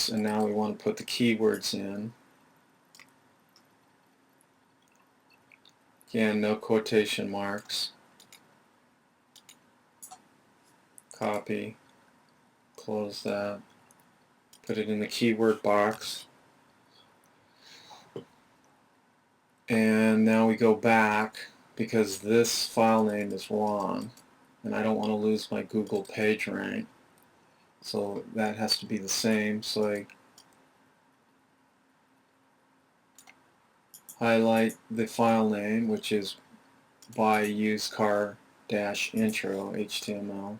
this, and now we want to put the keywords in. Again, no quotation marks. Copy, close that, put it in the keyword box, and now we go back because this file name is wrong and I don't want to lose my Google page rank, so that has to be the same. So I highlight the file name, which is by used car -intro HTML.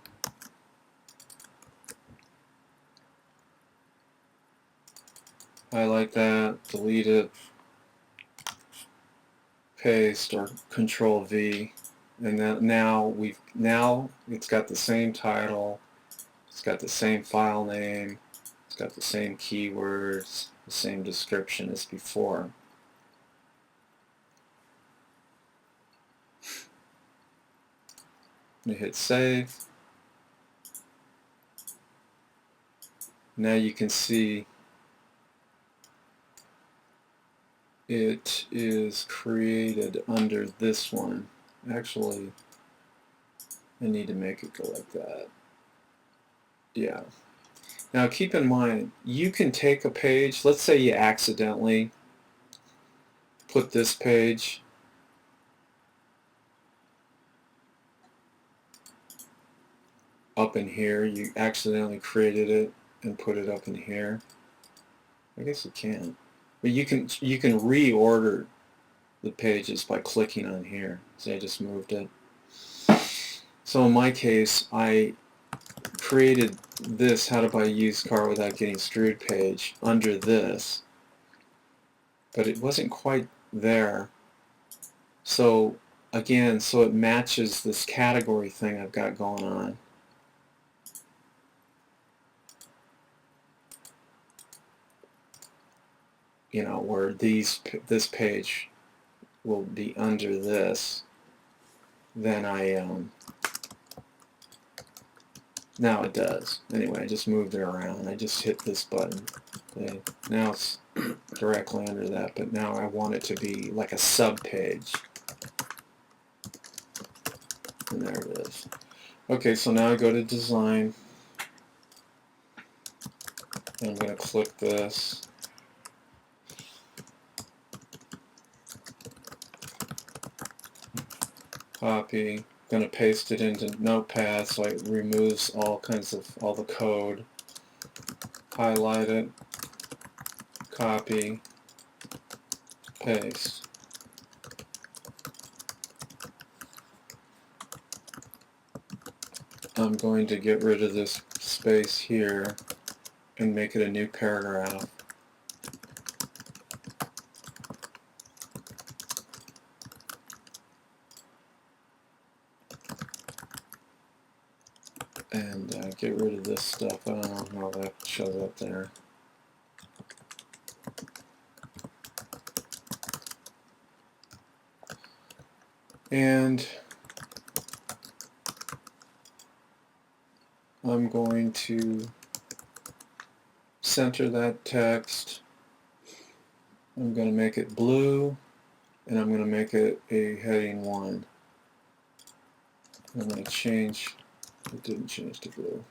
Highlight that, delete it, paste or Control V, and then now it's got the same title, it's got the same file name, it's got the same keywords, the same description as before. You hit save. Now you can see it is created under this one. Actually, I need to make it go like that. Yeah. Now keep in mind, you can take a page, let's say you accidentally put this page up in here, you accidentally created it and put it up in here. I guess you can. But you can reorder the pages by clicking on here. See, I just moved it. So in my case, I created this how to buy a used car without getting screwed page under this, but it wasn't quite there. So again, so it matches this category thing I've got going on. You know, where this page will be under this, then now it does. Anyway, I just moved it around. I just hit this button. Okay. Now it's directly under that, but now I want it to be like a sub page. And there it is. Okay, so now I go to design. And I'm going to click this. Copy. I'm going to paste it into Notepad so it removes all the code. Highlight it. Copy. Paste. I'm going to get rid of this space here and make it a new paragraph. And get rid of this stuff. I don't know how that shows up there. And I'm going to center that text. I'm going to make it blue, and I'm going to make it a heading 1. I'm going to change, it didn't change to blue.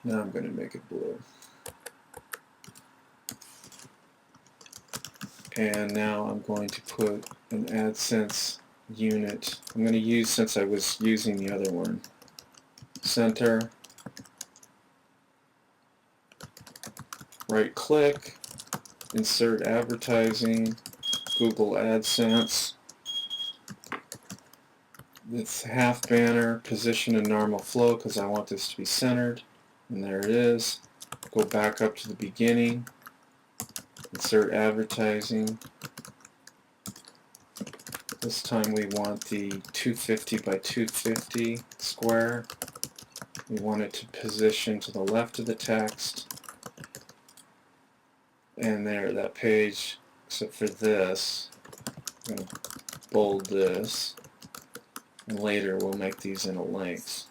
Now I'm going to make it blue. And now I'm going to put an Adsense unit. I'm going to use, since I was using the other one, center, right click, insert advertising, Google AdSense. It's half banner, position and normal flow because I want this to be centered. And there it is. Go back up to the beginning. Insert advertising. This time we want the 250 by 250 square. We want it to position to the left of the text. And there, that page, except for this, I'm going to bold this. And later we'll make these into links.